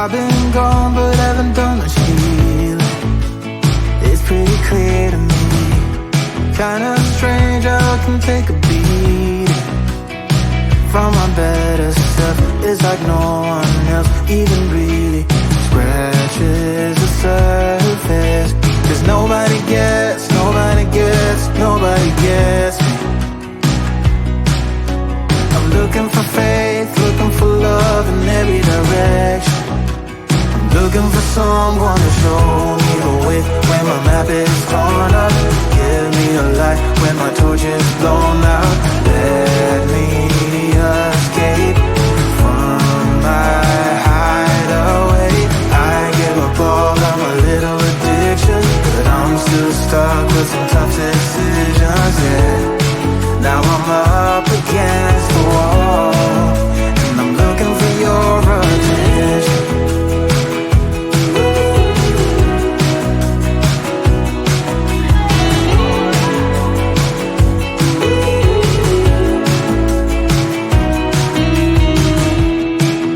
I've been gone but haven't done much healing. It's pretty clear to me, kinda strange how I can take a beating from my better self. It's like no one else even really scratches the surface. 'Cause nobody gets, nobody gets, nobody gets me. I'm looking for faith, looking for love in every direction. I'm looking for someone to show me the way when my map is torn up. Give me a light when my torch is blown out. Let me escape from my hideaway. I give up all of my little addictions, but I'm still stuck with some tough decisions, yeah. Now I'm up against the wall, and I'm looking for your attention.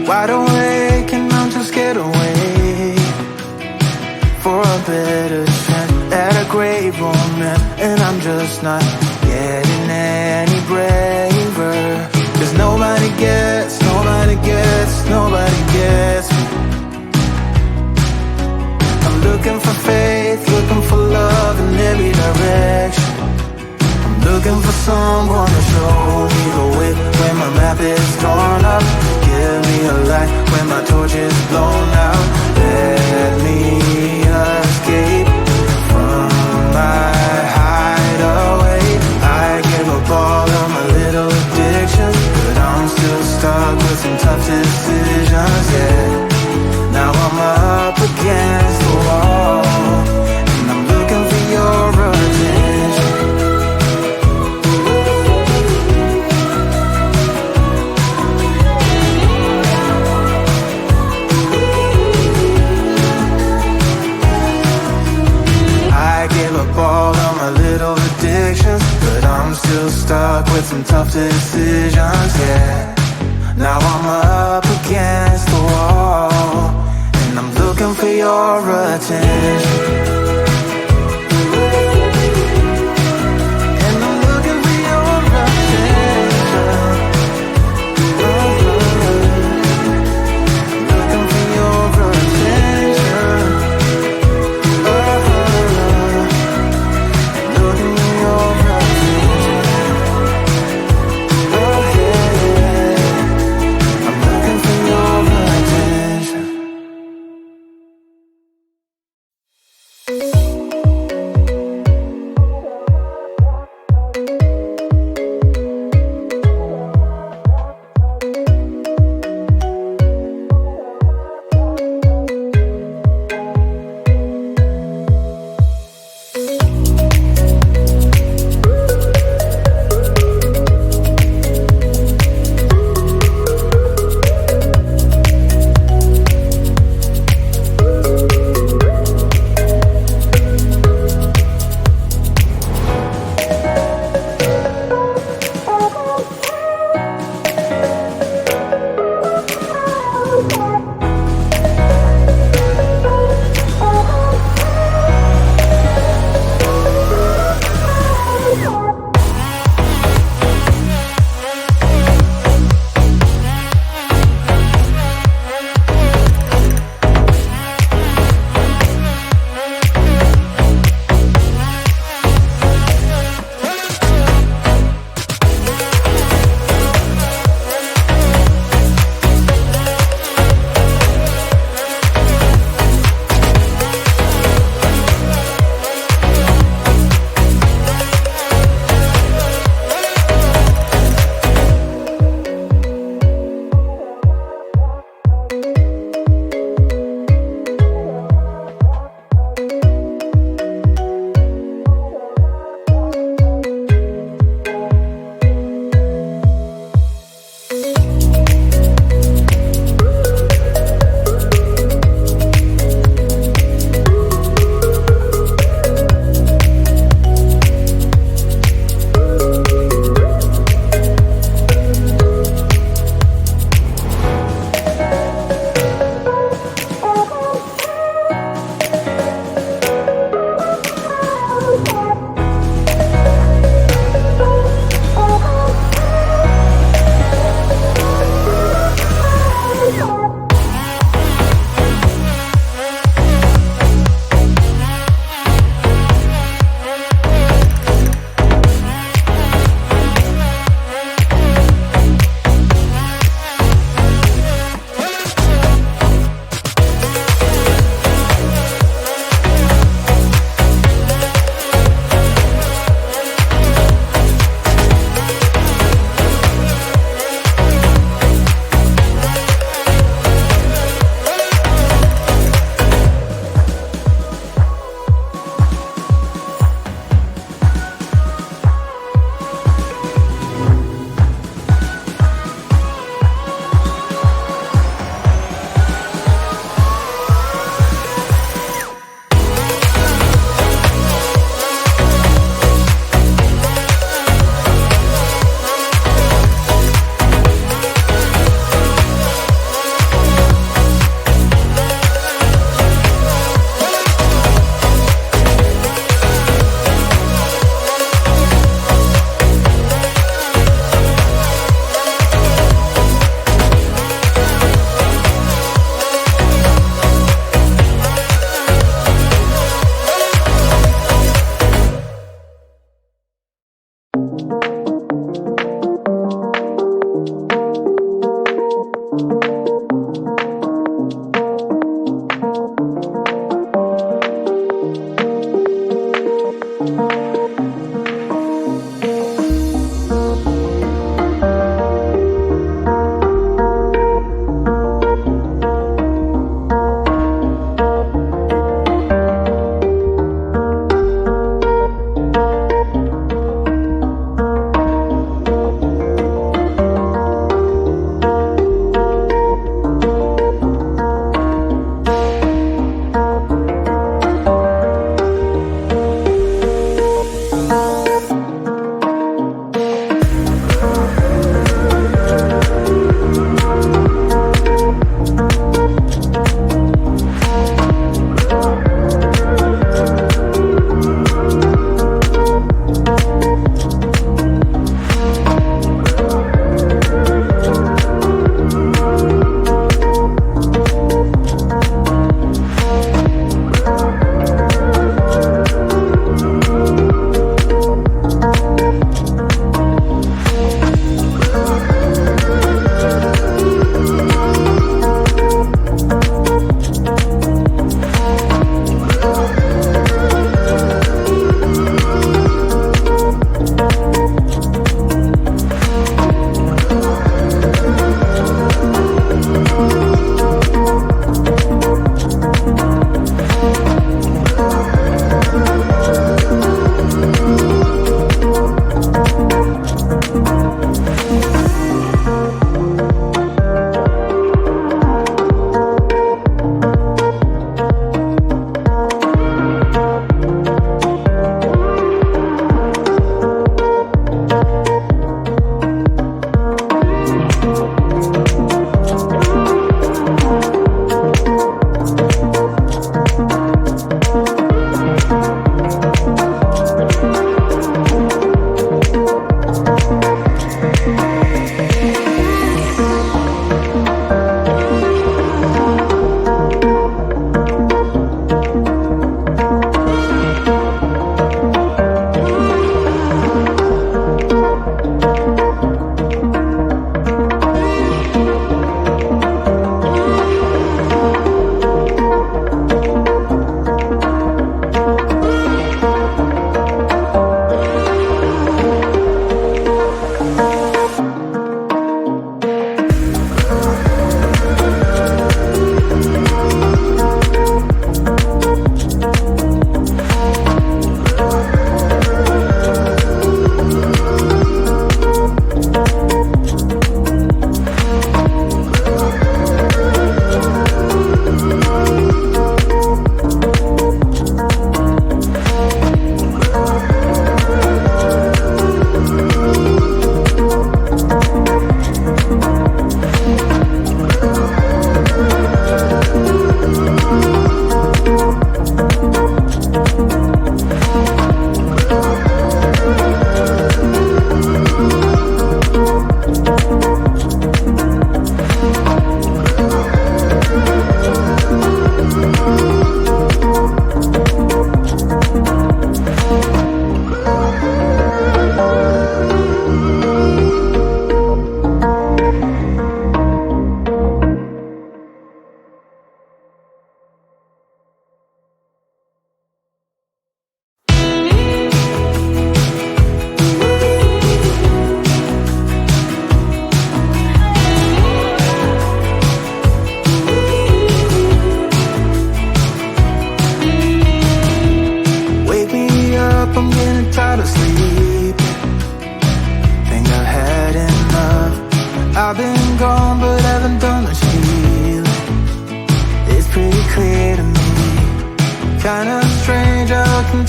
Wide awake and I'm too scared away for a better chance at a great romance, and I'm just not getting any braver. 'Cause nobody gets, nobody gets, nobody gets me. I'm looking for faith, looking for love in every direction. I'm looking for someone to show me the way when my map is torn up. Give me a light when my torch is blown out. Let me escape from my hideaway. I give up all of my little addictions, but I'm still stuck with some tough decisions, yeah. Now I'm up against the wall, and I'm looking for your attention. I give up all of my little addictions, but I'm still stuck with some tough decisions, yeah. Now I'm up against the wall, and I'm looking for your attention. And I'm looking for your attention. Looking for your attention. Looking for your attention.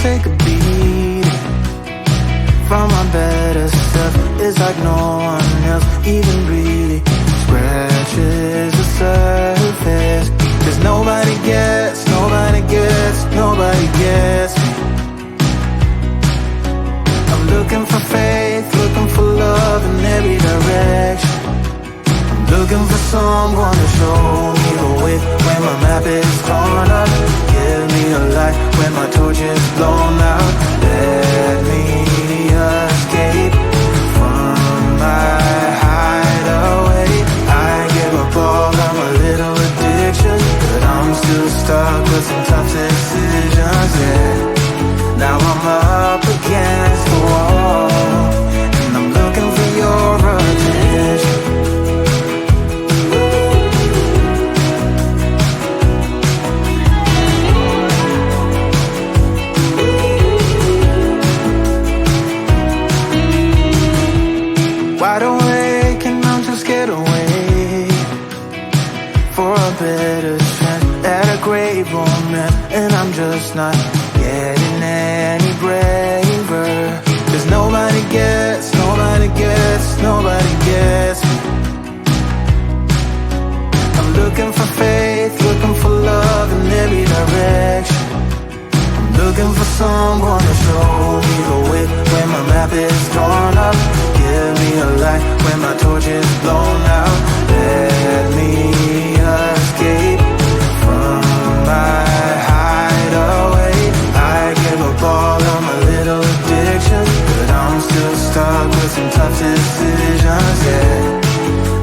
take a beat from my better self. It's like no one else even really scratches the surface. 'Cause nobody gets, nobody gets, nobody gets me. I'm looking for faith, looking for love in every direction. I'm looking for someone to show me the way when my map is torn up. Give me a light when my torch is blown out. Let me escape from my hideaway. I give up all of my little addictions, but I'm still stuck with some tough decisions, yeah. Now I'm up against the wall, and I'm looking for your attention. Wide awake and I'm too scared to wait for a better chance at a great romance, and I'm just not getting any braver. 'Cause nobody gets, nobody gets, nobody gets me. I'm looking for faith, looking for love in every direction. I'm looking for someone to show me the way when my map is torn up. Give me a light when my torch is blown out. Let me escape from my hideaway. I give up all of my little addictions, but I'm still stuck with some tough decisions, yeah.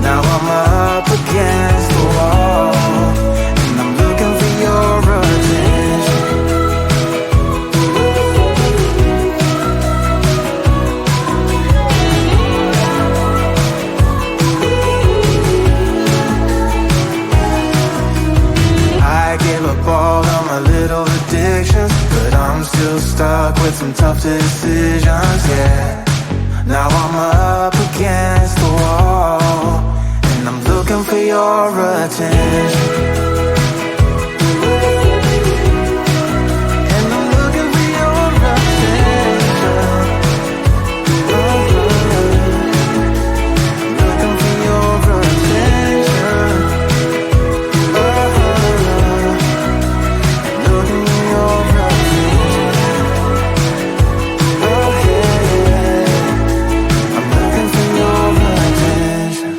Now I'm up against the wall, and I'm looking for your attention. I give up all of my little addictions, but I'm still stuck with some tough decisions, yeah. Now I'm up against the wall, and I'm looking for your attention. And I'm looking for your attention. Looking for your attention. Looking for your attention. I'm looking for your attention.